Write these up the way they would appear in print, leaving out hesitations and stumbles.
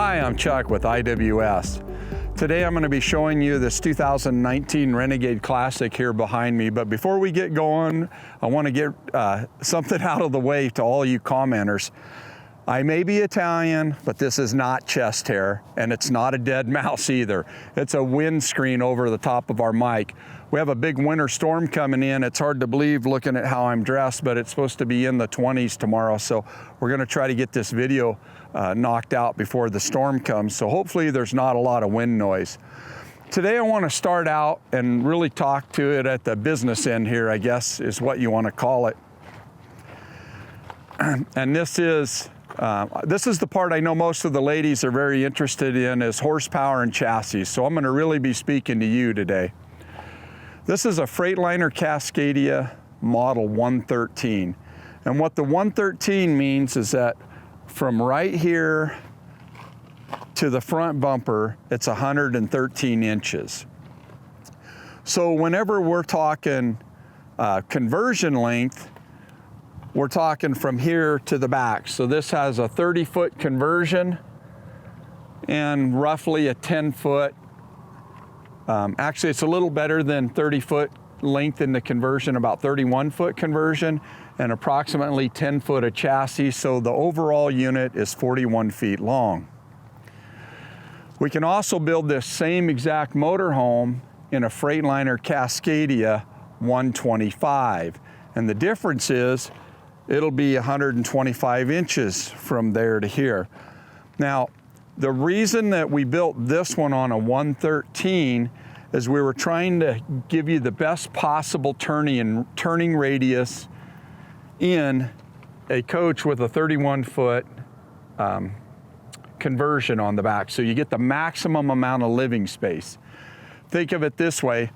Hi, I'm Chuck with IWS. Today I'm going to be showing you this 2019 Renegade Classic here behind me, but before we get going, I want to get something out of the way to all you commenters. I may be Italian, but this is not chest hair, and it's not a dead mouse either. It's a windscreen over the top of our mic. We have a big winter storm coming in. It's hard to believe looking at how I'm dressed, but it's supposed to be in the 20s tomorrow, so we're going to try to get this video knocked out before the storm comes, so hopefully there's not a lot of wind noise. Today I want to start out and really talk to it at the business end here, I guess is what you want to call it. And this is the part I know most of the ladies are very interested in, is horsepower and chassis, so I'm going to really be speaking to you today. This is a Freightliner Cascadia model 113, and what the 113 means is that from right here to the front bumper, it's 113 inches. So whenever we're talking conversion length, we're talking from here to the back. So this has a 30-foot conversion and roughly a 10-foot, actually it's a little better than 30-foot length in the conversion, about 31-foot conversion, and approximately 10 foot of chassis, so the overall unit is 41 feet long. We can also build this same exact motorhome in a Freightliner Cascadia 125, and the difference is it'll be 125 inches from there to here. Now, the reason that we built this one on a 113 is we were trying to give you the best possible turning radius in a coach with a 31-foot conversion on the back. So you get the maximum amount of living space. Think of it this way: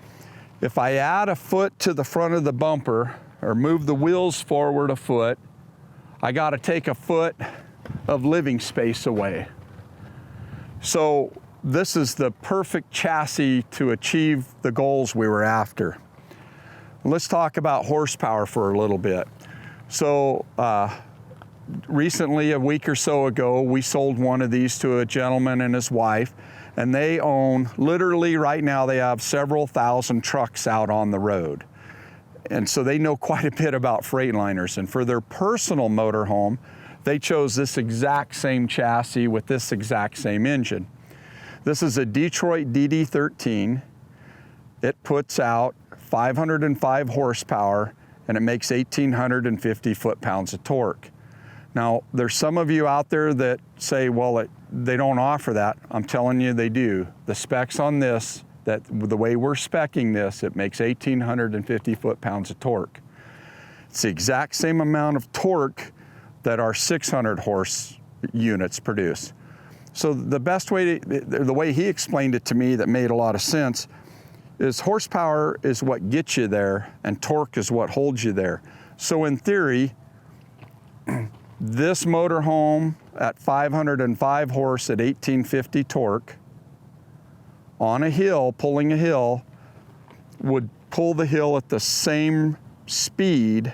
if I add a foot to the front of the bumper or move the wheels forward a foot, I got to take a foot of living space away. So this is the perfect chassis to achieve the goals we were after. Let's talk about horsepower for a little bit. So recently, a week or so ago, we sold one of these to a gentleman and his wife, and they own, literally right now, they have several thousand trucks out on the road. And so they know quite a bit about Freightliners, and for their personal motorhome, they chose this exact same chassis with this exact same engine. This is a Detroit DD13. It puts out 505 horsepower, and it makes 1,850 foot-pounds of torque. Now, there's some of you out there that say, well, they don't offer that. I'm telling you they do. The specs on this, that the way we're speccing this, it makes 1,850 foot-pounds of torque. It's the exact same amount of torque that our 600 horse units produce. So the best way, the way he explained it to me that made a lot of sense, is horsepower is what gets you there and torque is what holds you there. So in theory, this motorhome at 505 horse at 1,850 torque on a hill, pulling a hill, would pull the hill at the same speed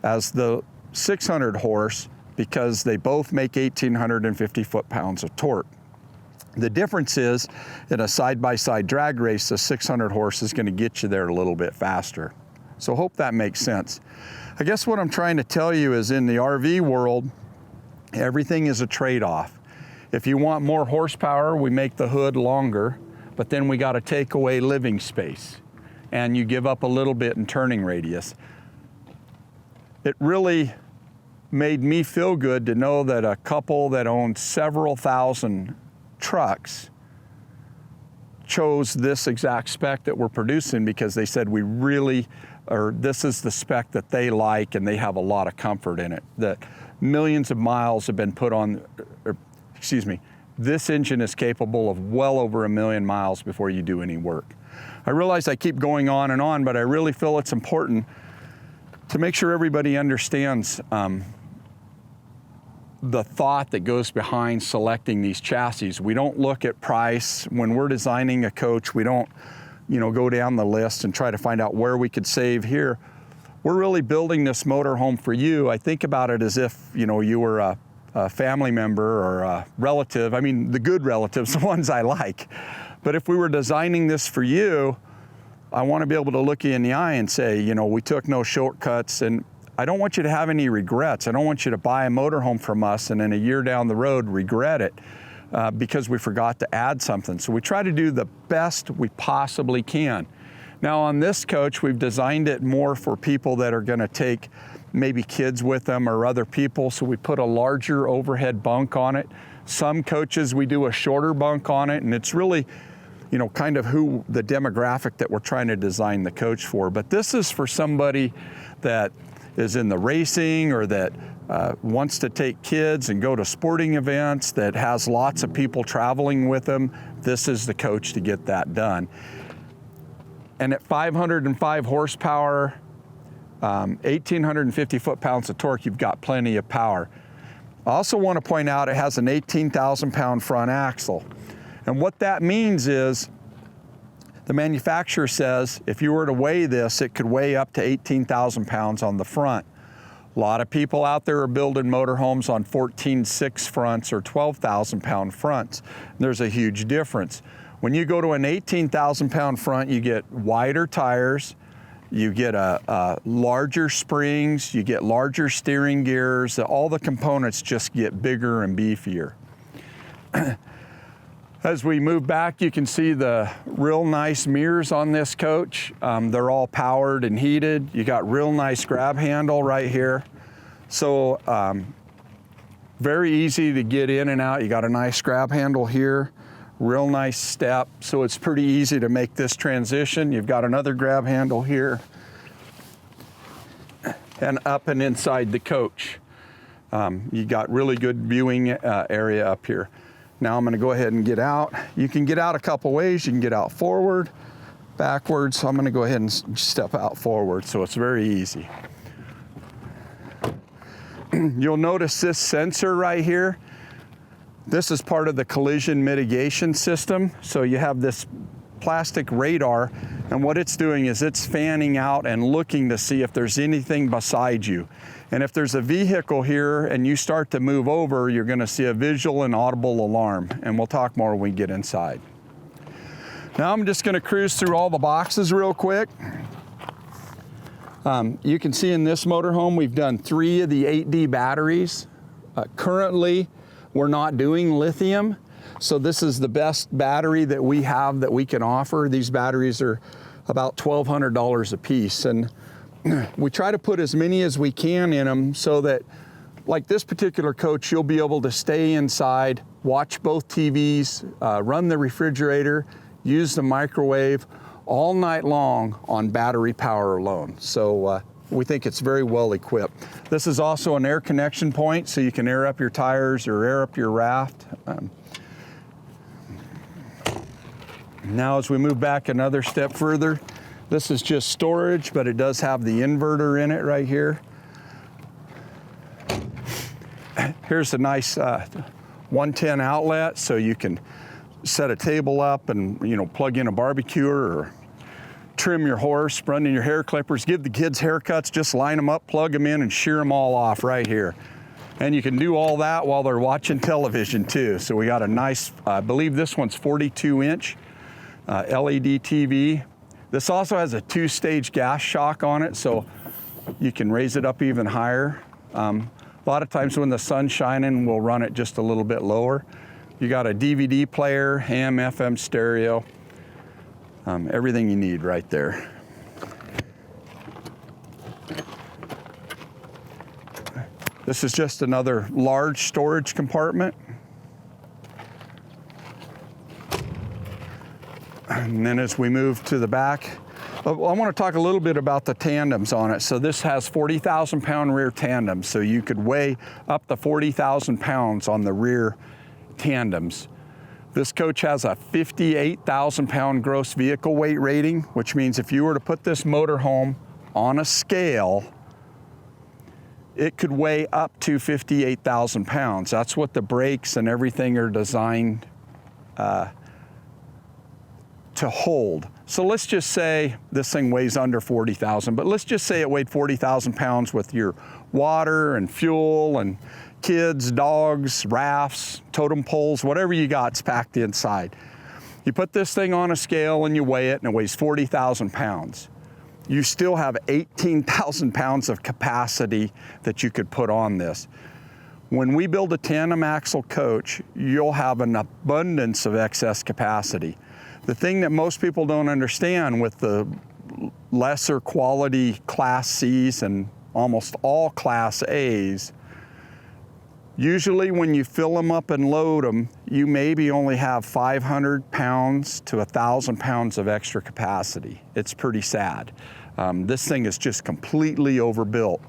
as the 600 horse because they both make 1,850 foot-pounds of torque. The difference is, in a side-by-side drag race, the 600 horse is going to get you there a little bit faster. So hope that makes sense. I guess what I'm trying to tell you is, in the RV world, everything is a trade-off. If you want more horsepower, we make the hood longer, but then we got to take away living space, and you give up a little bit in turning radius. It really made me feel good to know that a couple that owned several thousand trucks chose this exact spec that we're producing, because they said this is the spec that they like and they have a lot of comfort in it. That millions of miles have been put on, this engine is capable of well over 1 million miles before you do any work. I realize I keep going on, but I really feel it's important to make sure everybody understands the thought that goes behind selecting these chassis. We don't look at price. When we're designing a coach, we don't go down the list and try to find out where we could save here. We're really building this motorhome for you. I think about it as if you were a a family member or a relative, I mean the good relatives, the ones I like. But if we were designing this for you, I want to be able to look you in the eye and say, you know, we took no shortcuts, and I don't want you to have any regrets. I don't want you to buy a motorhome from us and then a year down the road regret it because we forgot to add something. So we try to do the best we possibly can. Now on this coach, we've designed it more for people that are going to take maybe kids with them or other people, so we put a larger overhead bunk on it. Some coaches, we do a shorter bunk on it, and it's really, you know, kind of who the demographic that we're trying to design the coach for. But this is for somebody that is in the racing or that wants to take kids and go to sporting events, that has lots of people traveling with them. This is the coach to get that done. And at 505 horsepower, 1,850 foot-pounds of torque, you've got plenty of power. I also want to point out it has an 18,000-pound front axle. And what that means is the manufacturer says if you were to weigh this, it could weigh up to 18,000 pounds on the front. A lot of people out there are building motorhomes on 14.6 fronts or 12,000-pound fronts. There's a huge difference. When you go to an 18,000-pound front, you get wider tires, you get larger springs, you get larger steering gears, all the components just get bigger and beefier. As we move back, you can see the real nice mirrors on this coach. They're all powered and heated. You got real nice grab handle right here. So very easy to get in and out. You got a nice grab handle here, real nice step. So it's pretty easy to make this transition. You've got another grab handle here and up and inside the coach. You got really good viewing area up here. Now I'm going to go ahead and get out. You can get out a couple ways. You can get out forward, backwards. So I'm going to go ahead and step out forward, so it's very easy. You'll notice this sensor right here. This is part of the collision mitigation system. So you have this plastic radar, and what it's doing is it's fanning out and looking to see if there's anything beside you. And if there's a vehicle here and you start to move over, you're going to see a visual and audible alarm. And we'll talk more when we get inside. Now I'm just going to cruise through all the boxes real quick. You can see in this motorhome we've done 3 of the 8D batteries. Currently, we're not doing lithium. So this is the best battery that we have that we can offer. These batteries are about $1,200 a piece. And we try to put as many as we can in them so that, like this particular coach, you'll be able to stay inside, watch both TVs, run the refrigerator, use the microwave all night long on battery power alone. So we think it's very well equipped. This is also an air connection point, so you can air up your tires or air up your raft. Now as we move back another step further, this is just storage, but it does have the inverter in it right here. Here's a nice 110 outlet, so you can set a table up and, you know, plug in a barbecue or trim your horse, run in your hair clippers, give the kids haircuts, just line them up, plug them in, and shear them all off right here. And you can do all that while they're watching television too. So we got a nice, I believe this one's 42-inch LED TV. This also has a 2-stage gas shock on it, so you can raise it up even higher. A lot of times when the sun's shining, we'll run it just a little bit lower. You got a DVD player, AM, FM stereo, everything you need right there. This is just another large storage compartment. And then as we move to the back, I want to talk a little bit about the tandems on it. So this has 40,000-pound rear tandems, so you could weigh up to 40,000 pounds on the rear tandems. This coach has a 58,000-pound gross vehicle weight rating, which means if you were to put this motorhome on a scale, it could weigh up to 58,000 pounds. That's what the brakes and everything are designed to hold. So let's just say this thing weighs under 40,000, but let's just say it weighed 40,000 pounds with your water and fuel and kids, dogs, rafts, totem poles, whatever you got's packed inside. You put this thing on a scale and you weigh it and it weighs 40,000 pounds. You still have 18,000 pounds of capacity that you could put on this. When we build a tandem axle coach, you'll have an abundance of excess capacity. The thing that most people don't understand with the lesser quality Class C's and almost all Class A's, usually when you fill them up and load them, you maybe only have 500 pounds to 1,000 pounds of extra capacity. It's pretty sad. This thing is just completely overbuilt.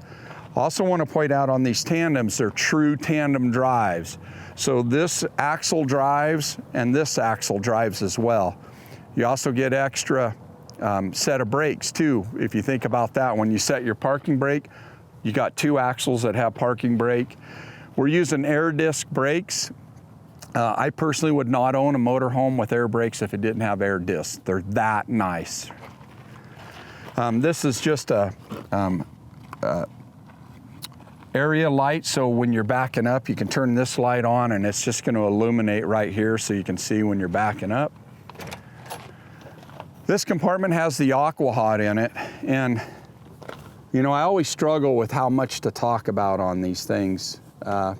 I also want to point out on these tandems, they're true tandem drives. So this axle drives and this axle drives as well. You also get extra set of brakes too. If you think about that, when you set your parking brake, you got 2 axles that have parking brake. We're using air disc brakes. I personally would not own a motorhome with air brakes if it didn't have air discs. They're that nice. This is just a area light, so when you're backing up, you can turn this light on and it's just going to illuminate right here so you can see when you're backing up. This compartment has the aqua hot in it, and you know, I always struggle with how much to talk about on these things. I'm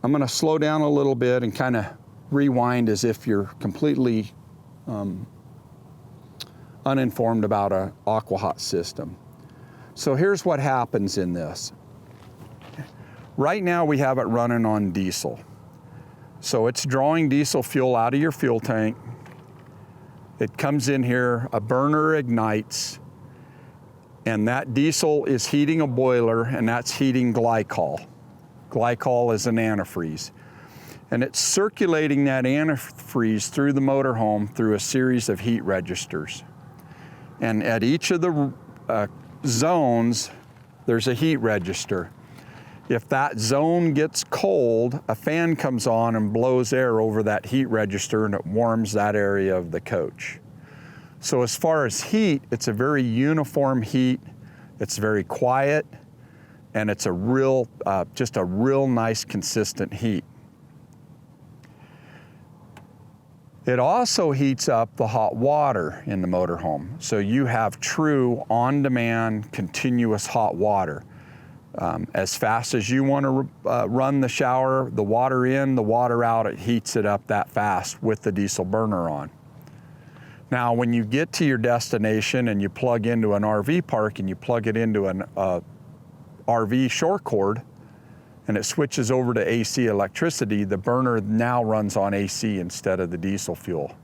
going to slow down a little bit and kind of rewind as if you're completely uninformed about an aqua hot system. So here's what happens in this. Right now we have it running on diesel. So it's drawing diesel fuel out of your fuel tank. It comes in here, a burner ignites, and that diesel is heating a boiler, and that's heating glycol. Glycol is an antifreeze. And it's circulating that antifreeze through the motorhome through a series of heat registers. And at each of the zones, there's a heat register. If that zone gets cold, a fan comes on and blows air over that heat register and it warms that area of the coach. So as far as heat, it's a very uniform heat. It's very quiet, and it's a real, just a real nice consistent heat. It also heats up the hot water in the motorhome. So you have true on-demand continuous hot water. As fast as you want to run the shower, the water in, the water out, it heats it up that fast with the diesel burner on. Now, when you get to your destination and you plug into an RV park and you plug it into an RV shore cord and it switches over to AC electricity, the burner now runs on AC instead of the diesel fuel.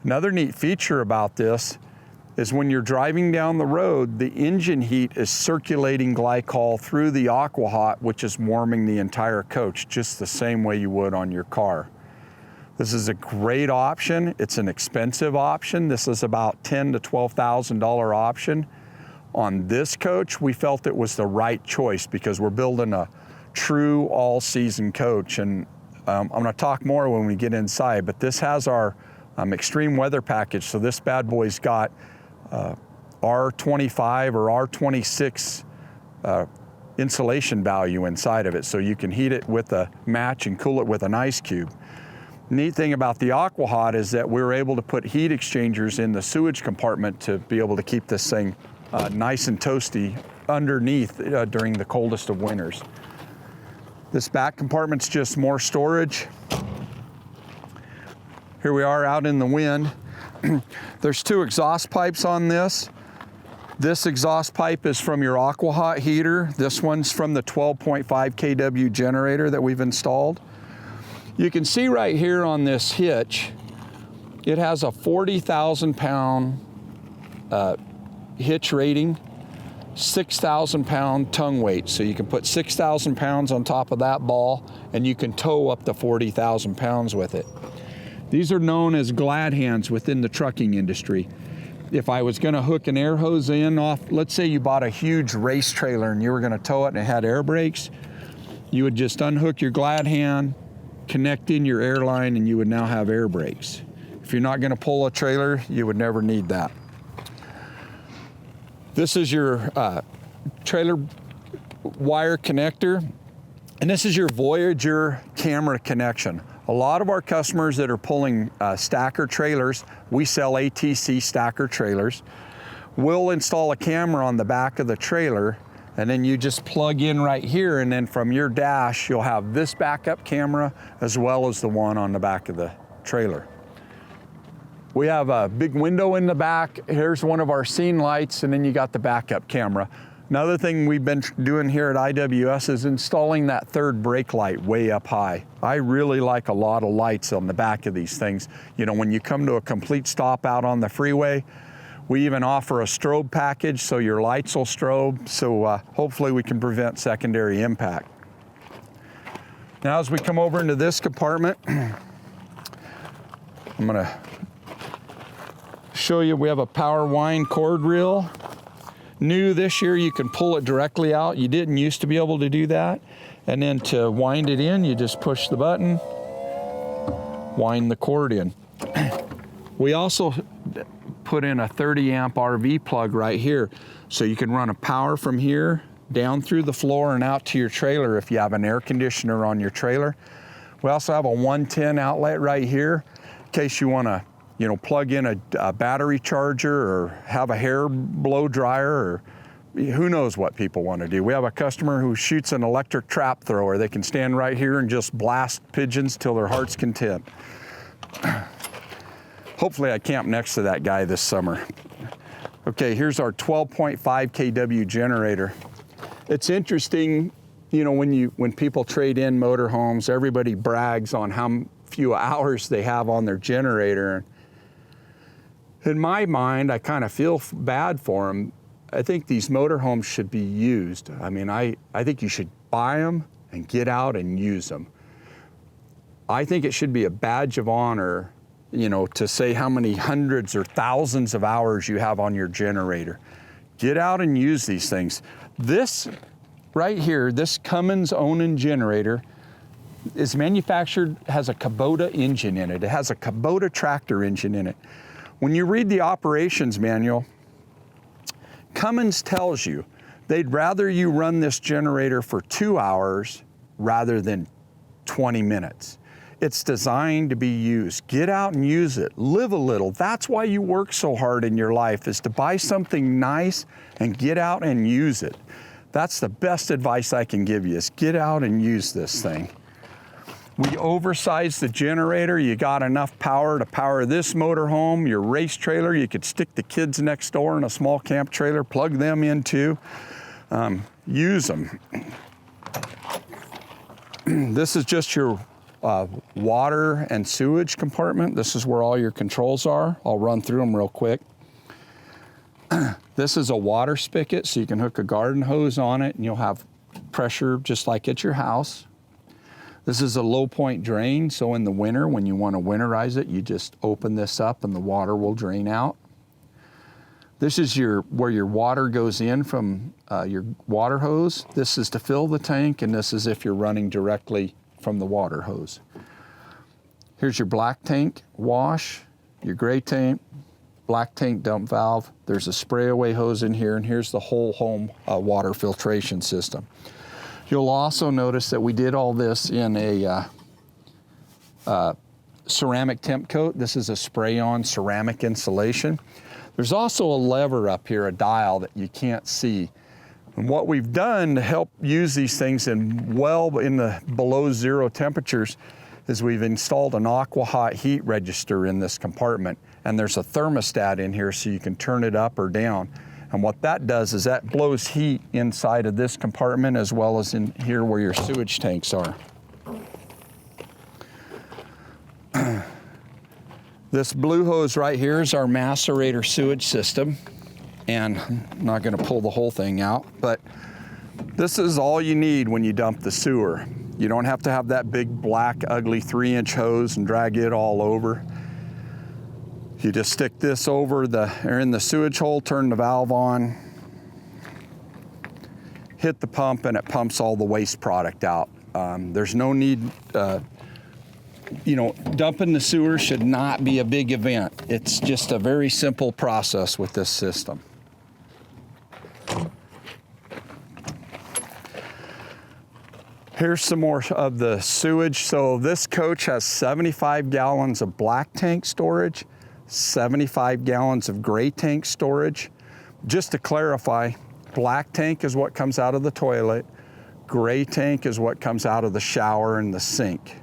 Another neat feature about this is when you're driving down the road, the engine heat is circulating glycol through the aqua hot, which is warming the entire coach just the same way you would on your car. This is a great option. It's an expensive option. This is about $10,000 to $12,000 option. On this coach, we felt it was the right choice because we're building a true all-season coach. And I'm going to talk more when we get inside, but this has our extreme weather package. So this bad boy's got R25 or R26 insulation value inside of it. So you can heat it with a match and cool it with an ice cube. Neat thing about the aqua hot is that we were able to put heat exchangers in the sewage compartment to be able to keep this thing nice and toasty underneath during the coldest of winters. This back compartment's just more storage. Here we are out in the wind. There's 2 exhaust pipes on this. This exhaust pipe is from your aqua hot heater. This one's from the 12.5 kW generator that we've installed. You can see right here on this hitch, it has a 40,000 pound hitch rating, 6,000 pound tongue weight. So you can put 6,000 pounds on top of that ball and you can tow up to 40,000 pounds with it. These are known as glad hands within the trucking industry. If I was gonna hook an air hose in off, let's say you bought a huge race trailer and you were gonna tow it and it had air brakes, you would just unhook your glad hand, connect in your air line, and you would now have air brakes. If you're not gonna pull a trailer, you would never need that. This is your trailer wire connector, and this is your Voyager camera connection. A lot of our customers that are pulling stacker trailers, we sell ATC stacker trailers, will install a camera on the back of the trailer, and then you just plug in right here, and then from your dash, you'll have this backup camera as well as the one on the back of the trailer. We have a big window in the back. Here's one of our scene lights, and then you got the backup camera. Another thing we've been doing here at IWS is installing that third brake light way up high. I really like a lot of lights on the back of these things. You know, when you come to a complete stop out on the freeway, we even offer a strobe package so your lights will strobe, so hopefully we can prevent secondary impact. Now as we come over into this compartment, I'm gonna show you, we have a power wind cord reel. New this year, you can pull it directly out. You didn't used to be able to do that. And then to wind it in, you just push the button, wind the cord in. We also put in a 30 amp RV plug right here. So you can run a power from here down through the floor and out to your trailer if you have an air conditioner on your trailer. We also have a 110 outlet right here in case you want to, you know, plug in a battery charger or have a hair blow dryer, or who knows what people want to do. We have a customer who shoots an electric trap thrower. They can stand right here and just blast pigeons till their heart's content. Hopefully I camp next to that guy this summer. Okay, here's our 12.5 kW generator. It's interesting, you know, when people trade in motorhomes, everybody brags on how few hours they have on their generator. In my mind, I kind of feel bad for them. I think these motorhomes should be used. I mean, I think you should buy them and get out and use them. I think it should be a badge of honor, you know, to say how many hundreds or thousands of hours you have on your generator. Get out and use these things. This right here, this Cummins Onan generator is manufactured, has a Kubota engine in it. It has a Kubota tractor engine in it. When you read the operations manual, Cummins tells you they'd rather you run this generator for 2 hours rather than 20 minutes. It's designed to be used. Get out and use it. Live a little. That's why you work so hard in your life, is to buy something nice and get out and use it. That's the best advice I can give you, is get out and use this thing. We oversized the generator. You got enough power to power this motorhome, your race trailer. You could stick the kids next door in a small camp trailer, plug them in too. Use them. This is just your water and sewage compartment. This is where all your controls are. I'll run through them real quick. This is a water spigot, so you can hook a garden hose on it and you'll have pressure just like at your house. This is a low point drain, so in the winter when you want to winterize it, you just open this up and the water will drain out. This is where your water goes in from your water hose. This is to fill the tank, and this is if you're running directly from the water hose. Here's your black tank wash, your gray tank, black tank dump valve. There's a spray away hose in here, and here's the whole home water filtration system. You'll also notice that we did all this in a ceramic temp coat. This is a spray-on ceramic insulation. There's also a lever up here, a dial that you can't see. And what we've done to help use these things in the below zero temperatures is we've installed an aqua hot heat register in this compartment. And there's a thermostat in here so you can turn it up or down. And what that does is that blows heat inside of this compartment as well as in here where your sewage tanks are. This blue hose right here is our macerator sewage system. And I'm not gonna pull the whole thing out, but this is all you need when you dump the sewer. You don't have to have that big black ugly 3-inch hose and drag it all over. You just stick this over in the sewage hole, turn the valve on, hit the pump, and it pumps all the waste product out. There's no need you know, dumping the sewer should not be a big event. It's just a very simple process with this system. Here's some more of the sewage. So this coach has 75 gallons of black tank storage, 75 gallons of gray tank storage. Just to clarify, black tank is what comes out of the toilet, gray tank is what comes out of the shower and the sink.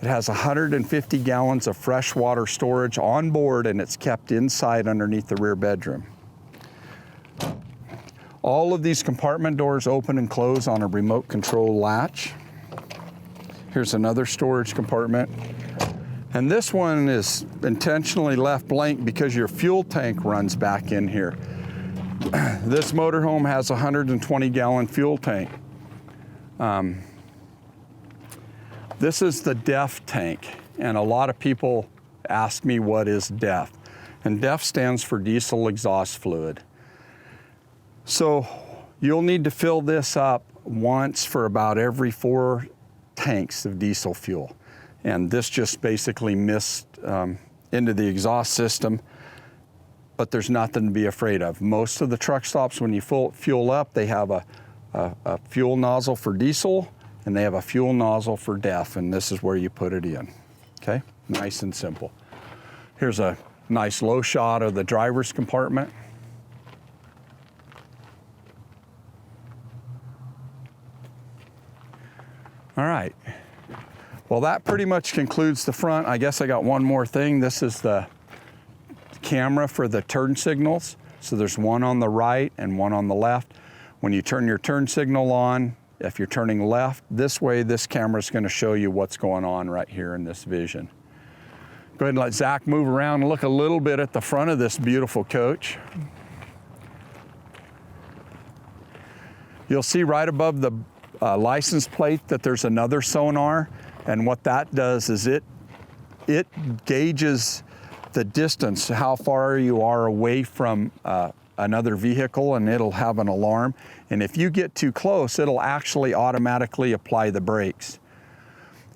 It has 150 gallons of fresh water storage on board, and it's kept inside underneath the rear bedroom. All of these compartment doors open and close on a remote control latch. Here's another storage compartment. And this one is intentionally left blank because your fuel tank runs back in here. This motorhome has a 120 gallon fuel tank. This is the DEF tank, and a lot of people ask me what is DEF. And DEF stands for diesel exhaust fluid. So you'll need to fill this up once for about every 4 tanks of diesel fuel. And this just basically missed into the exhaust system, but there's nothing to be afraid of. Most of the truck stops, when you fuel up, they have a fuel nozzle for diesel, and they have a fuel nozzle for DEF, and this is where you put it in, okay? Nice and simple. Here's a nice low shot of the driver's compartment. All right, well, that pretty much concludes the front. I guess I got one more thing. This is the camera for the turn signals. So there's one on the right and one on the left. When you turn your turn signal on, if you're turning left this way, this camera is going to show you what's going on right here in this vision. Go ahead and let Zach move around and look a little bit at the front of this beautiful coach. You'll see right above the license plate that there's another sonar, and what that does is it gauges the distance, how far you are away from another vehicle, and it'll have an alarm. And if you get too close, it'll actually automatically apply the brakes.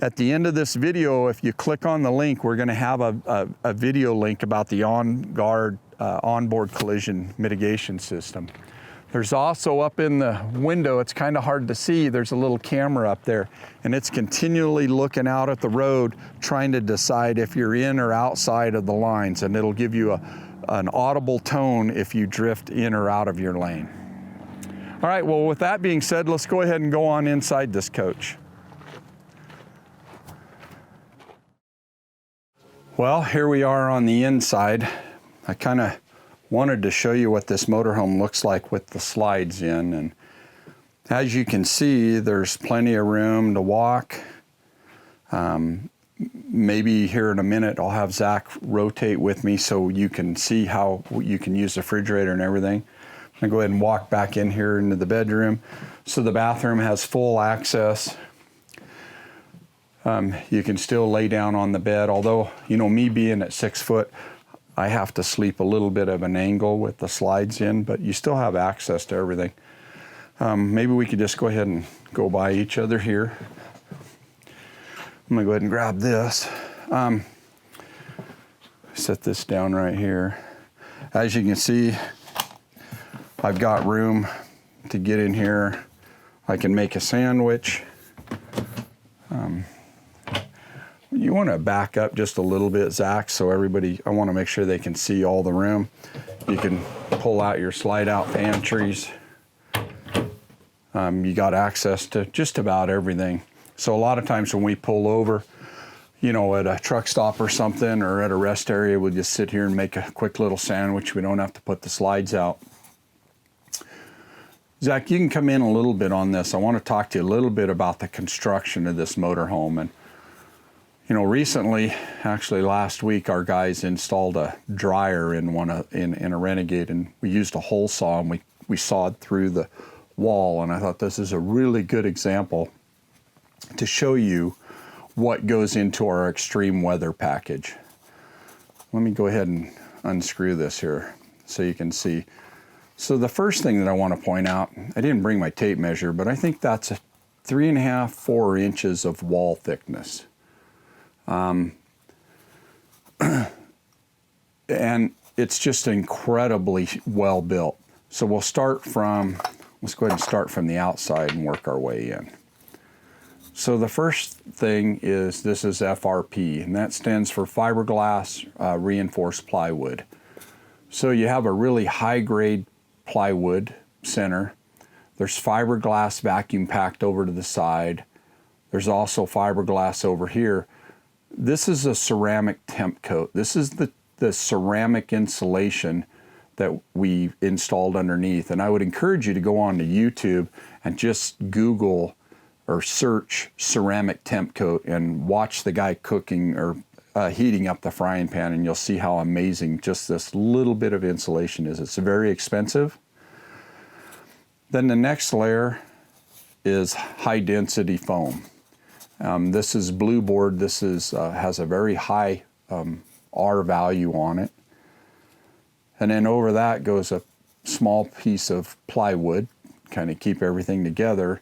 At the end of this video, if you click on the link, we're going to have a video link about the onboard collision mitigation system. There's also up in the window, it's kind of hard to see, there's a little camera up there, and it's continually looking out at the road, trying to decide if you're in or outside of the lines, and it'll give you an audible tone if you drift in or out of your lane. All right, well, with that being said, let's go ahead and go on inside this coach. Well, here we are on the inside. I kind of wanted to show you what this motorhome looks like with the slides in, and as you can see, there's plenty of room to walk. Maybe here in a minute I'll have Zach rotate with me so you can see how you can use the refrigerator and everything. I'm gonna go ahead and walk back in here into the bedroom. So the bathroom has full access. You can still lay down on the bed, although, you know, me being at 6 foot, I have to sleep a little bit of an angle with the slides in, but you still have access to everything. Maybe we could just go ahead and go by each other here. I'm gonna go ahead and grab this. Set this down right here. As you can see, I've got room to get in here. I can make a sandwich. You want to back up just a little bit, Zach, so everybody, I want to make sure they can see all the room. You can pull out your slide out pantries. You got access to just about everything. So a lot of times when we pull over, you know, at a truck stop or something, or at a rest area, we'll just sit here and make a quick little sandwich. We don't have to put the slides out. Zach, you can come in a little bit on this. I want to talk to you a little bit about the construction of this motorhome. And you know, recently, actually last week, our guys installed a dryer in a Renegade, and we used a hole saw, and we sawed through the wall. And I thought this is a really good example to show you what goes into our extreme weather package. Let me go ahead and unscrew this here so you can see. So the first thing that I want to point out, I didn't bring my tape measure, but I think that's 3.5 to 4 inches of wall thickness. And it's just incredibly well built. So let's go ahead and start from the outside and work our way in. So the first thing is, this is FRP, and that stands for fiberglass reinforced plywood. So you have a really high grade plywood center. There's fiberglass vacuum packed over to the side. There's also fiberglass over here. This is a ceramic temp coat. This is the ceramic insulation that we installed underneath. And I would encourage you to go on to YouTube and just Google or search ceramic temp coat and watch the guy cooking or heating up the frying pan, and you'll see how amazing just this little bit of insulation is. It's very expensive. Then the next layer is high density foam. This is blue board. This is has a very high R value on it. And then over that goes a small piece of plywood, kind of keep everything together.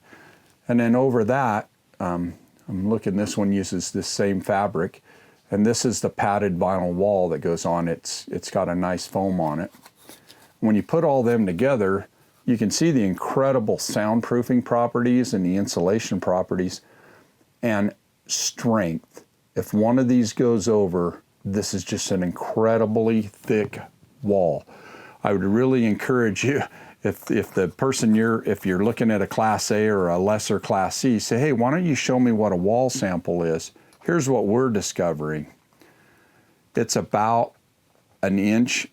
And then over that, I'm looking, this one uses this same fabric, and this is the padded vinyl wall that goes on. It's got a nice foam on it. When you put all them together, you can see the incredible soundproofing properties and the insulation properties and strength. If one of these goes over, this is just an incredibly thick wall. I would really encourage you, if the person if you're looking at a Class A or a lesser Class C, say, hey, why don't you show me what a wall sample is? Here's what we're discovering. It's about 1.25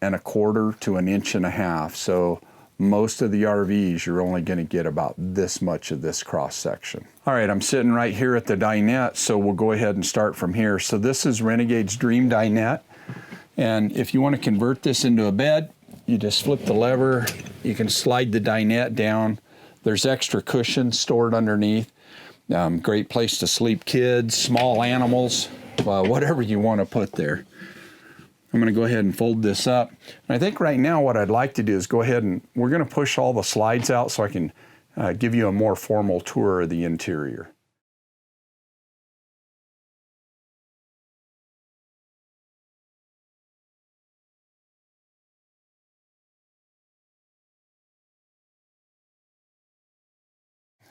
inches to 1.5 inches. So most of the RVs, you're only going to get about this much of this cross section. All right, I'm sitting right here at the dinette, so we'll go ahead and start from here. So this is Renegade's Dream Dinette. And if you want to convert this into a bed, you just flip the lever, you can slide the dinette down. There's extra cushion stored underneath. Great place to sleep kids, small animals, whatever you want to put there. I'm going to go ahead and fold this up. And I think right now what I'd like to do is go ahead and we're going to push all the slides out so I can give you a more formal tour of the interior.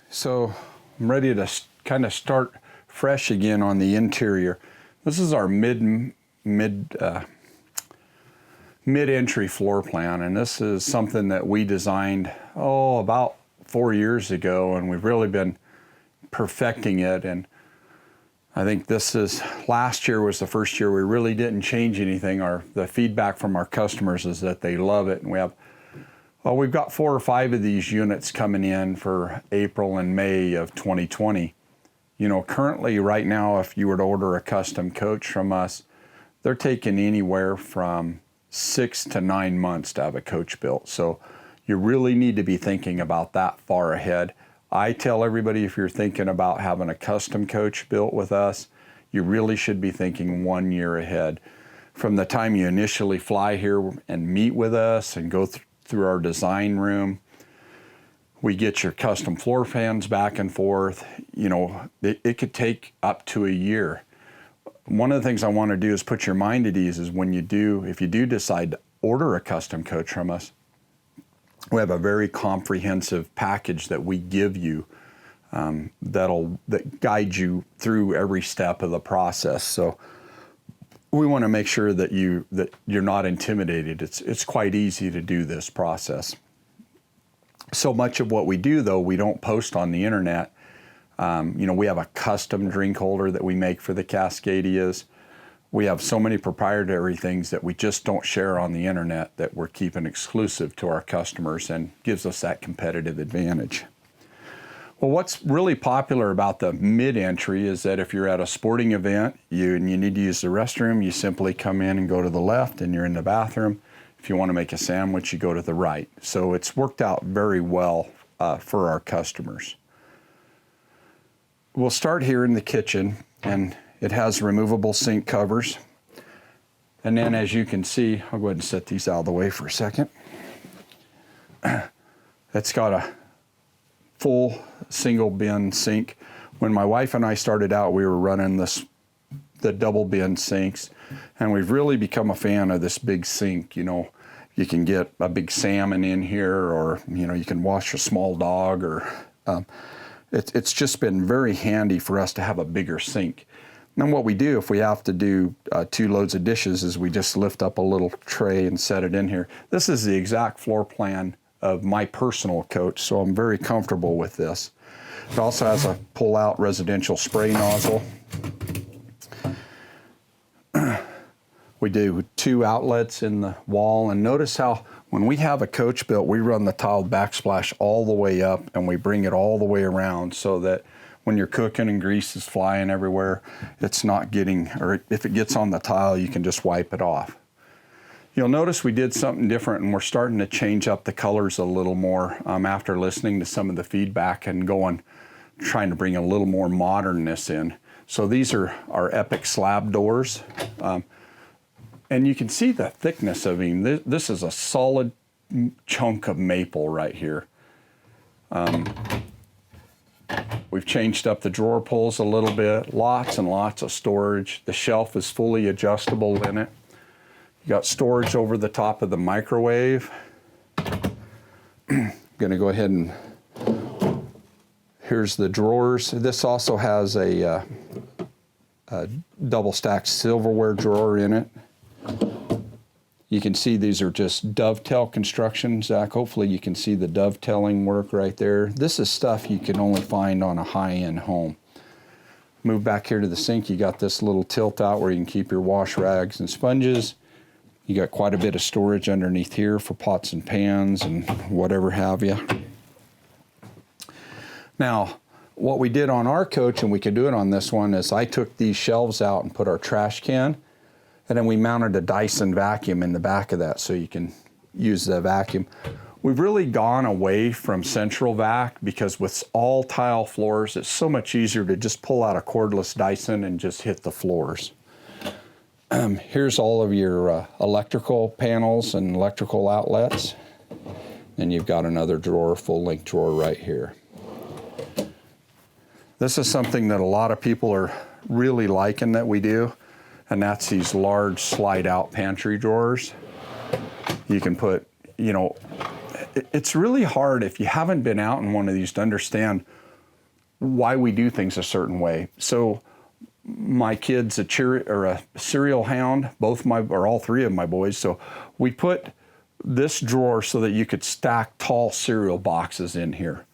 So I'm ready to kind of start fresh again on the interior. This is our mid-entry floor plan, and this is something that we designed about 4 years ago, and we've really been perfecting it. And I think last year was the first year we really didn't change anything. The feedback from our customers is that they love it, and we've got 4 or 5 of these units coming in for April and May of 2020. You know, currently right now, if you were to order a custom coach from us, they're taking anywhere from 6 to 9 months to have a coach built. So you really need to be thinking about that far ahead. I tell everybody, if you're thinking about having a custom coach built with us, you really should be thinking 1 year ahead. From the time you initially fly here and meet with us and go through our design room, we get your custom floor plans back and forth. You know, it could take up to a year. One of the things I want to do is put your mind at ease is if you do decide to order a custom coach from us, we have a very comprehensive package that we give you that guides you through every step of the process. So we want to make sure that you're not intimidated. It's quite easy to do this process. So much of what we do, though, we don't post on the internet. You know, we have a custom drink holder that we make for the Cascadias. We have so many proprietary things that we just don't share on the internet that we're keeping exclusive to our customers and gives us that competitive advantage. Well, what's really popular about the mid-entry is that if you're at a sporting event and you need to use the restroom, you simply come in and go to the left and you're in the bathroom. If you want to make a sandwich, you go to the right. So it's worked out very well for our customers. We'll start here in the kitchen, and it has removable sink covers. And then as you can see, I'll go ahead and set these out of the way for a second. It's got a full single bin sink. When my wife and I started out, we were running this the double bin sinks, and we've really become a fan of this big sink. You know, you can get a big salmon in here, or you know, you can wash a small dog, or it's just been very handy for us to have a bigger sink. And what we do if we have to do 2 loads of dishes is we just lift up a little tray and set it in here. This is the exact floor plan of my personal coach, so I'm very comfortable with this. It also has a pull-out residential spray nozzle. We do 2 outlets in the wall, and notice how when we have a coach built, we run the tiled backsplash all the way up and we bring it all the way around so that when you're cooking and grease is flying everywhere, it's not getting, or if it gets on the tile, you can just wipe it off. You'll notice we did something different, and we're starting to change up the colors a little more after listening to some of the feedback and trying to bring a little more modernness in. So these are our Epic slab doors. And you can see the thickness of them. This is a solid chunk of maple right here. We've changed up the drawer pulls a little bit, lots and lots of storage. The shelf is fully adjustable in it. You got storage over the top of the microwave. I'm gonna go ahead and, here's the drawers. This also has a double stacked silverware drawer in it. You can see these are just dovetail construction, Zach. Hopefully you can see the dovetailing work right there. This is stuff you can only find on a high-end home. Move back here to the sink. You got this little tilt out where you can keep your wash rags and sponges. You got quite a bit of storage underneath here for pots and pans and whatever have you. Now, what we did on our coach, and we could do it on this one, is I took these shelves out and put our trash can, and then we mounted a Dyson vacuum in the back of that so you can use the vacuum. We've really gone away from central vac because with all tile floors, it's so much easier to just pull out a cordless Dyson and just hit the floors. Here's all of your electrical panels and electrical outlets. And you've got another drawer, full-length drawer right here. This is something that a lot of people are really liking that we do, and that's these large slide-out pantry drawers. You can put, you know, it's really hard if you haven't been out in one of these to understand why we do things a certain way. So my kid's a cereal hound, all 3 of my boys, so we put this drawer so that you could stack tall cereal boxes in here.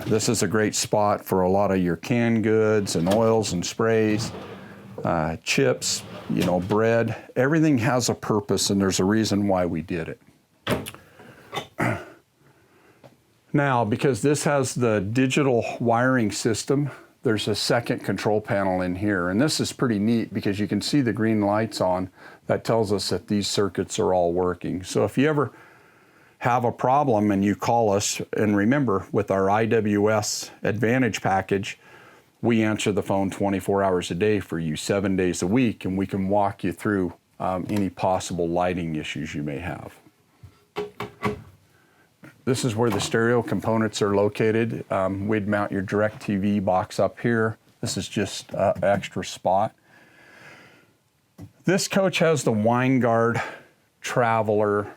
This is a great spot for a lot of your canned goods and oils and sprays, chips, you know, bread. Everything has a purpose, and there's a reason why we did it. Now, because this has the digital wiring system, there's a second control panel in here, and this is pretty neat because you can see the green lights on. That tells us that these circuits are all working. So if you ever have a problem and you call us, and remember, with our IWS Advantage package, we answer the phone 24 hours a day for you, 7 days a week, and we can walk you through any possible lighting issues you may have. This is where the stereo components are located. We'd mount your DirecTV box up here. This is just an extra spot. This coach has the Winegard Traveler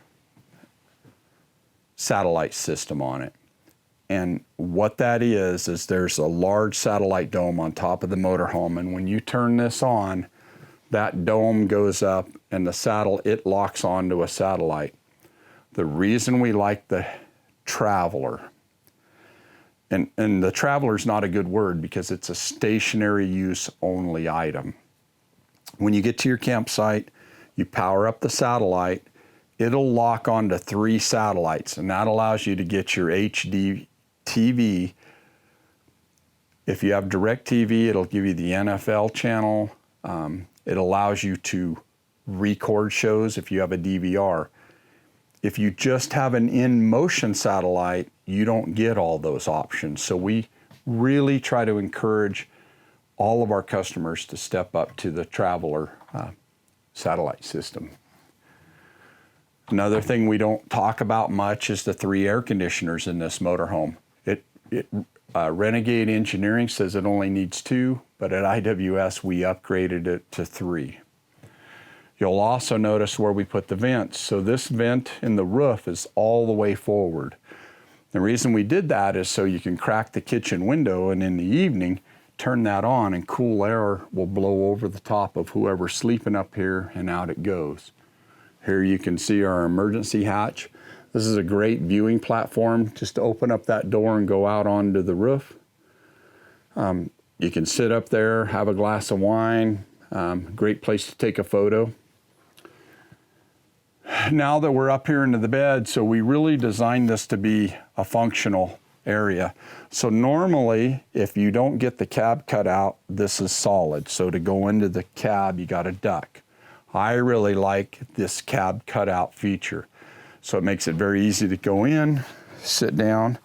satellite system on it. And what that is there's a large satellite dome on top of the motorhome, and when you turn this on, that dome goes up and it locks onto a satellite. The reason we like the Traveler, and the Traveler's not a good word because it's a stationary use only item. When you get to your campsite, you power up the satellite, it'll lock onto 3 satellites, and that allows you to get your HD TV. If you have DirecTV, it'll give you the NFL channel. It allows you to record shows if you have a DVR. If you just have an in-motion satellite, you don't get all those options. So we really try to encourage all of our customers to step up to the Traveler satellite system. Another thing we don't talk about much is the 3 air conditioners in this motorhome. Renegade Engineering says it only needs 2, but at IWS we upgraded it to 3. You'll also notice where we put the vents. So this vent in the roof is all the way forward. The reason we did that is so you can crack the kitchen window, and in the evening, turn that on and cool air will blow over the top of whoever's sleeping up here, and out it goes. Here you can see our emergency hatch. This is a great viewing platform just to open up that door and go out onto the roof. You can sit up there, have a glass of wine. Great place to take a photo. Now that we're up here into the bed, so we really designed this to be a functional area. So normally, if you don't get the cab cut out, this is solid. So to go into the cab, you got to duck. I really like this cab cutout feature. So it makes it very easy to go in, sit down.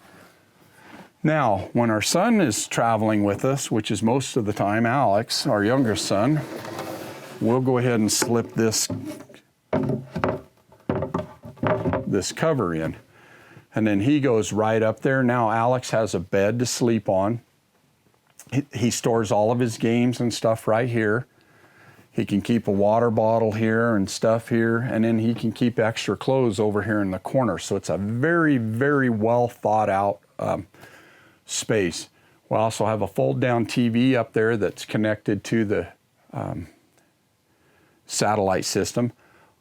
Now, when our son is traveling with us, which is most of the time, Alex, our youngest son, we'll go ahead and slip this cover in. And then he goes right up there. Now Alex has a bed to sleep on. He stores all of his games and stuff right here. He can keep a water bottle here and stuff here, and then he can keep extra clothes over here in the corner. So it's a very, very well thought out space. We also have a fold down TV up there that's connected to the satellite system.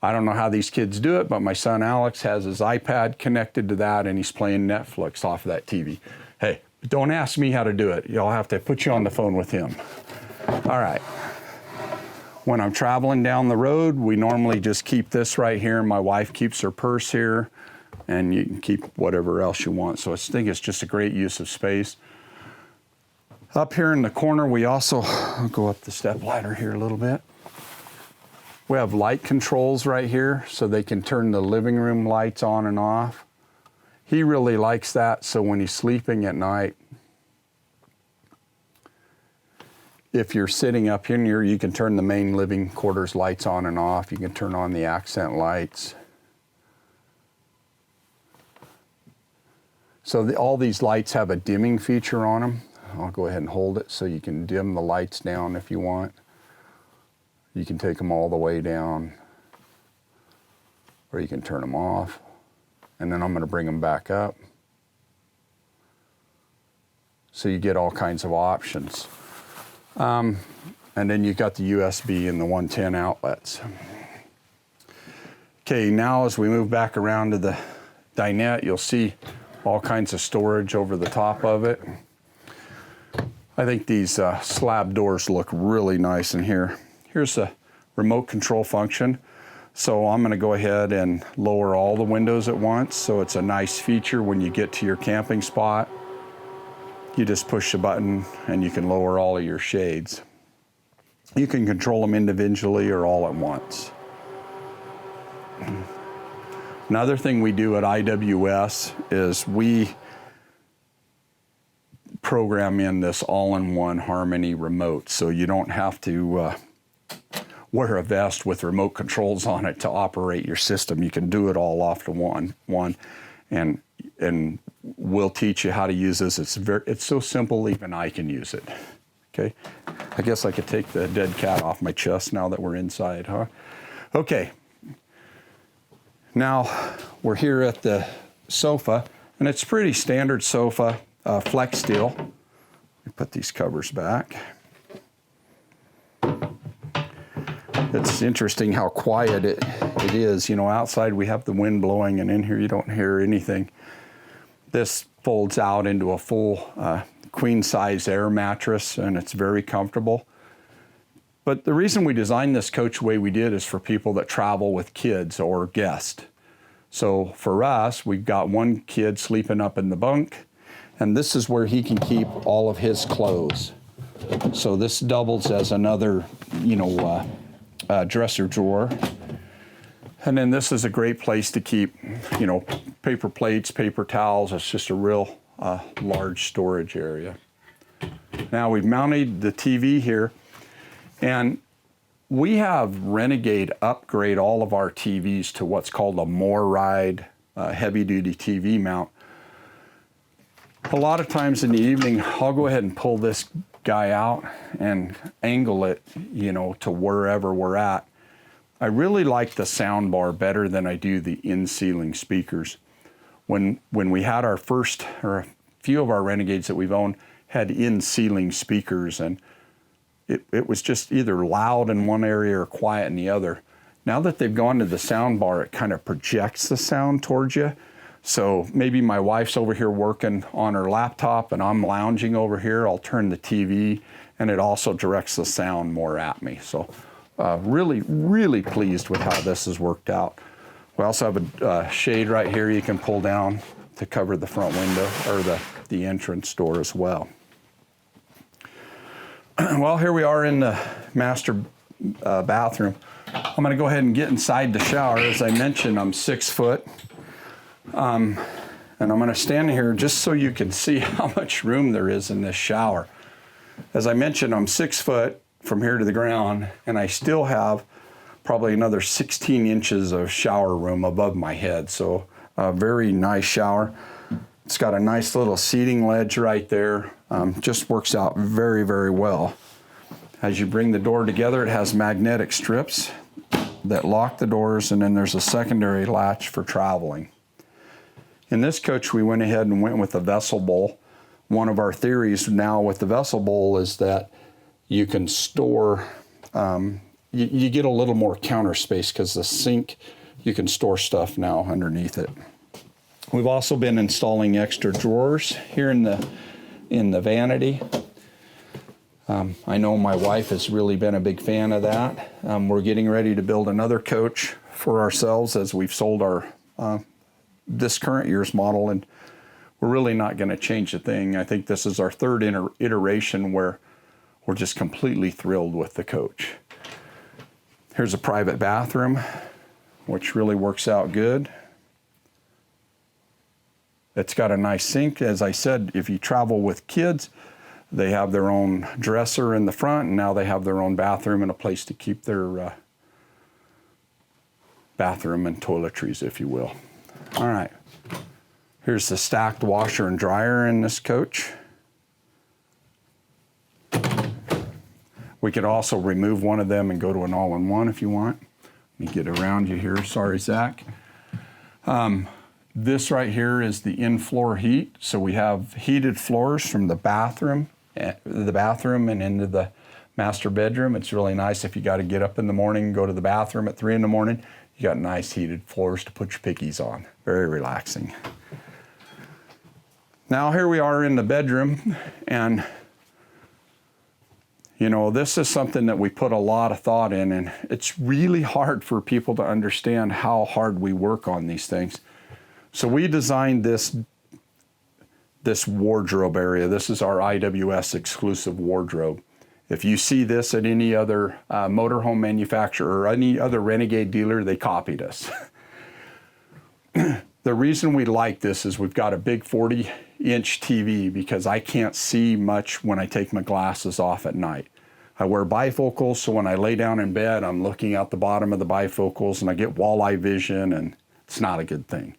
I don't know how these kids do it, but my son Alex has his iPad connected to that, and he's playing Netflix off of that TV. Hey, don't ask me how to do it. I'll have to put you on the phone with him. All right. When I'm traveling down the road, we normally just keep this right here. My wife keeps her purse here, and you can keep whatever else you want. So I think it's just a great use of space. Up here in the corner, we also, I'll go up the step ladder here a little bit. We have light controls right here, so they can turn the living room lights on and off. He really likes that, so when he's sleeping at night, if you're sitting up here, you can turn the main living quarters lights on and off. You can turn on the accent lights. So all these lights have a dimming feature on them. I'll go ahead and hold it so you can dim the lights down if you want. You can take them all the way down, or you can turn them off. And then I'm going to bring them back up. So you get all kinds of options. And then you've got the USB and the 110 outlets. Okay, now as we move back around to the dinette, you'll see all kinds of storage over the top of it. I think these slab doors look really nice in here. Here's the remote control function. So I'm going to go ahead and lower all the windows at once. So it's a nice feature when you get to your camping spot. You just push the button and you can lower all of your shades. You can control them individually or all at once. Another thing we do at IWS is we program in this all-in-one Harmony remote, so you don't have to wear a vest with remote controls on it to operate your system. You can do it all off to one, and we'll teach you how to use this. It's so simple, even I can use it. Okay, I guess I could take the dead cat off my chest now that we're inside, huh? Okay, now we're here at the sofa, and it's pretty standard sofa, flex steel. Let me put these covers back. It's interesting how quiet it is. You know, outside we have the wind blowing, and in here you don't hear anything. This folds out into a full queen size air mattress, and it's very comfortable. But the reason we designed this coach the way we did is for people that travel with kids or guests. So for us, we've got one kid sleeping up in the bunk, and this is where he can keep all of his clothes. So this doubles as another, dresser drawer. And then this is a great place to keep, paper plates, paper towels. It's just a real large storage area. Now we've mounted the TV here, and we have Renegade upgrade all of our TVs to what's called a MORride heavy-duty TV mount. A lot of times in the evening, I'll go ahead and pull this guy out and angle it, to wherever we're at. I really like the sound bar better than I do the in-ceiling speakers. When we had our first, or a few of our Renegades that we've owned, had in-ceiling speakers, and it was just either loud in one area or quiet in the other. Now that they've gone to the sound bar, it kind of projects the sound towards you. So maybe my wife's over here working on her laptop and I'm lounging over here, I'll turn the TV and it also directs the sound more at me. So really, really pleased with how this has worked out. We also have a shade right here you can pull down to cover the front window or the entrance door as well. Well, here we are in the master bathroom. I'm gonna go ahead and get inside the shower. As I mentioned, I'm 6 foot. And I'm gonna stand here just so you can see how much room there is in this shower. As I mentioned, I'm 6 foot from here to the ground, and I still have probably another 16 inches of shower room above my head. So a very nice shower. It's got a nice little seating ledge right there. Just works out very, very well. As you bring the door together, it has magnetic strips that lock the doors, and then there's a secondary latch for traveling. In this coach, we went ahead and went with a vessel bowl. One of our theories now with the vessel bowl is that you can store, you get a little more counter space because the sink, you can store stuff now underneath it. We've also been installing extra drawers here in the vanity. I know my wife has really been a big fan of that. We're getting ready to build another coach for ourselves as we've sold our this current year's model, and we're really not going to change a thing. I think this is our third iteration where we're just completely thrilled with the coach. Here's a private bathroom, which really works out good. It's got a nice sink. As I said, if you travel with kids, they have their own dresser in the front, and now they have their own bathroom and a place to keep their bathroom and toiletries, if you will. All right, here's the stacked washer and dryer in this coach. We could also remove one of them and go to an all-in-one if you want. Let me get around you here, sorry, Zach. This right here is the in-floor heat. So we have heated floors from the bathroom and into the master bedroom. It's really nice if you got to get up in the morning, go to the bathroom at 3 in the morning. You got nice heated floors to put your pickies on. Very relaxing. Now here we are in the bedroom, and this is something that we put a lot of thought in, and it's really hard for people to understand how hard we work on these things. So we designed this wardrobe area. This is our IWS exclusive wardrobe. If you see this at any other motorhome manufacturer or any other Renegade dealer, they copied us. The reason we like this is we've got a big 40-inch TV because I can't see much when I take my glasses off at night. I wear bifocals, so when I lay down in bed, I'm looking out the bottom of the bifocals and I get walleye vision, and it's not a good thing.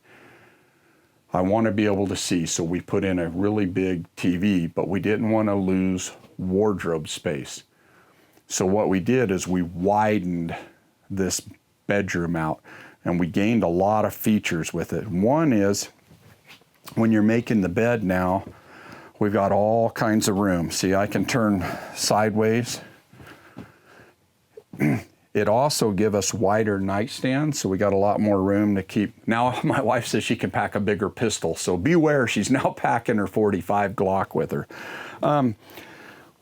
I want to be able to see, so we put in a really big TV, but we didn't want to lose wardrobe space. So what we did is we widened this bedroom out, and we gained a lot of features with it. One is, when you're making the bed now, we've got all kinds of room. See, I can turn sideways. It also gives us wider nightstands, so we got a lot more room to keep. Now my wife says she can pack a bigger pistol, so beware, she's now packing her .45 Glock with her.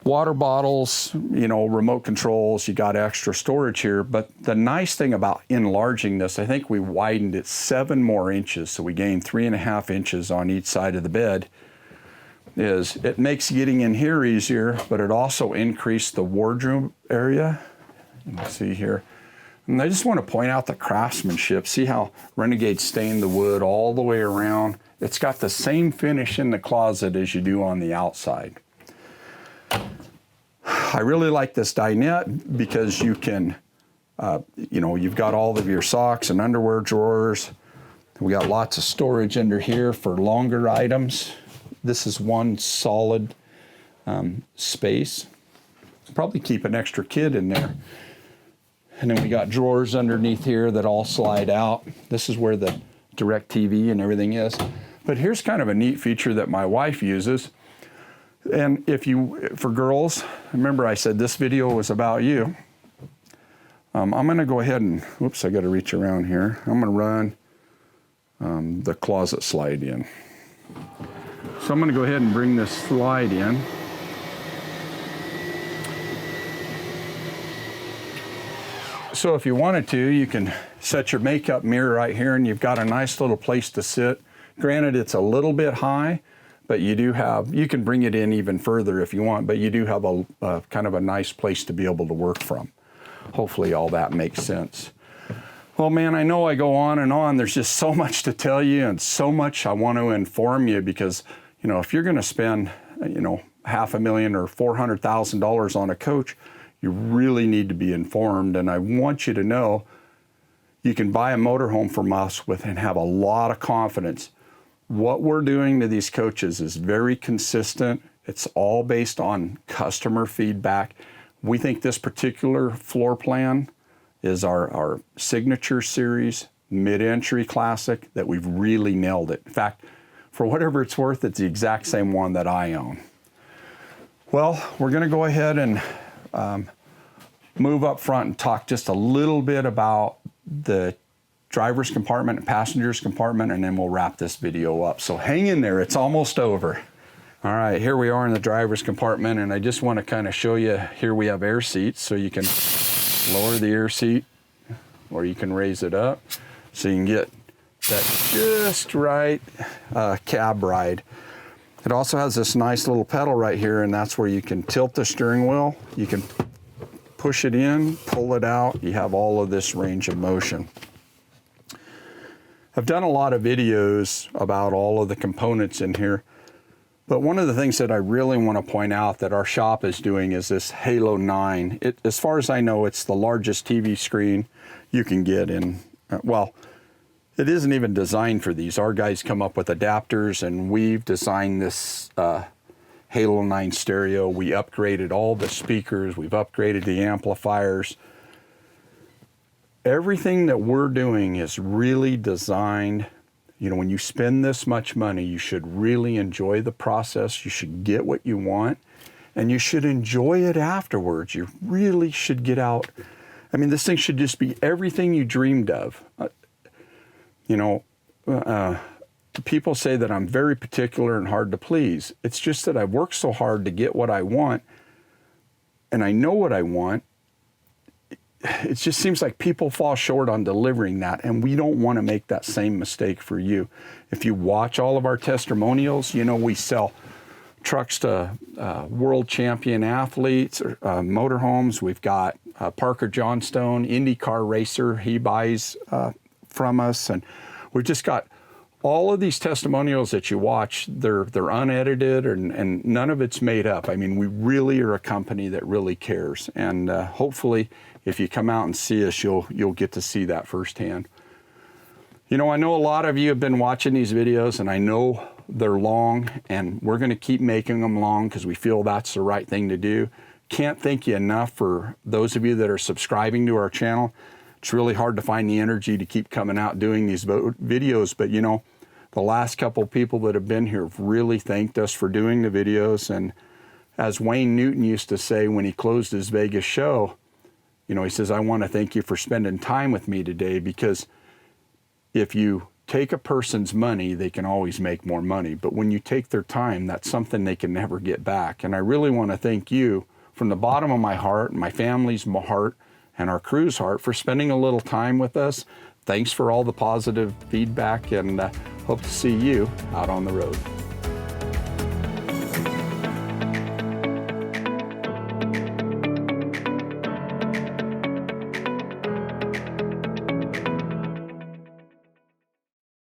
Water bottles, remote controls, you got extra storage here, but the nice thing about enlarging this, I think we widened it 7 more inches, so we gained 3.5 inches on each side of the bed, is it makes getting in here easier, but it also increased the wardrobe area. You can see here. And I just want to point out the craftsmanship. See how Renegade stained the wood all the way around. It's got the same finish in the closet as you do on the outside. I really like this dinette because you can, you've got all of your socks and underwear drawers. We got lots of storage under here for longer items. this is one solid space. Probably keep an extra kid in there. And then we got drawers underneath here that all slide out. This is where the DirecTV and everything is. But here's kind of a neat feature that my wife uses. And for girls, remember I said this video was about you. I'm gonna go ahead and, whoops, I gotta reach around here. I'm gonna run the closet slide in. So I'm gonna go ahead and bring this slide in. So if you wanted to, you can set your makeup mirror right here and you've got a nice little place to sit. Granted, it's a little bit high, but you can bring it in even further if you want, but you do have a kind of a nice place to be able to work from. Hopefully all that makes sense. Well, man, I know I go on and on. There's just so much to tell you and so much I want to inform you because, if you're going to spend, $500,000 or $400,000 on a coach, you really need to be informed. And I want you to know you can buy a motorhome from us and have a lot of confidence. What we're doing to these coaches is very consistent. It's all based on customer feedback. We think this particular floor plan is our signature series, mid-entry classic, that we've really nailed it. In fact, for whatever it's worth, it's the exact same one that I own. Well, we're gonna go ahead and move up front and talk just a little bit about the driver's compartment and passenger's compartment, and then we'll wrap this video up. So hang in there, it's almost over. All right, here we are in the driver's compartment, and I just want to kind of show you, here we have air seats, so you can lower the air seat, or you can raise it up, so you can get that just right cab ride. It also has this nice little pedal right here, and that's where you can tilt the steering wheel. You can push it in, pull it out. You have all of this range of motion. I've done a lot of videos about all of the components in here, but one of the things that I really want to point out that our shop is doing is this Halo 9. As far as I know, it's the largest TV screen you can get in, well, it isn't even designed for these. Our guys come up with adapters, and we've designed this Halo 9 stereo. We upgraded all the speakers, we've upgraded the amplifiers. Everything that we're doing is really designed, when you spend this much money, you should really enjoy the process, you should get what you want, and you should enjoy it afterwards. You really should get out. I mean, this thing should just be everything you dreamed of. People say that I'm very particular and hard to please. It's just that I've worked so hard to get what I want, and I know what I want. It just seems like people fall short on delivering that, and we don't want to make that same mistake for you. If you watch all of our testimonials, we sell trucks to world champion athletes, motorhomes. We've got Parker Johnstone, IndyCar racer. He buys from us, and we've just got all of these testimonials that you watch. They're unedited, and none of it's made up. I mean, we really are a company that really cares, and hopefully if you come out and see us, you'll get to see that firsthand. I know a lot of you have been watching these videos, and I know they're long, and we're going to keep making them long because we feel that's the right thing to do. Can't thank you enough for those of you that are subscribing to our channel. It's really hard to find the energy to keep coming out doing these videos, but the last couple people that have been here have really thanked us for doing the videos. And as Wayne Newton used to say when he closed his Vegas show, he says, I want to thank you for spending time with me today, because if you take a person's money, they can always make more money. But when you take their time, that's something they can never get back. And I really want to thank you from the bottom of my heart, my family's heart, and our crew's heart for spending a little time with us. Thanks for all the positive feedback, and hope to see you out on the road.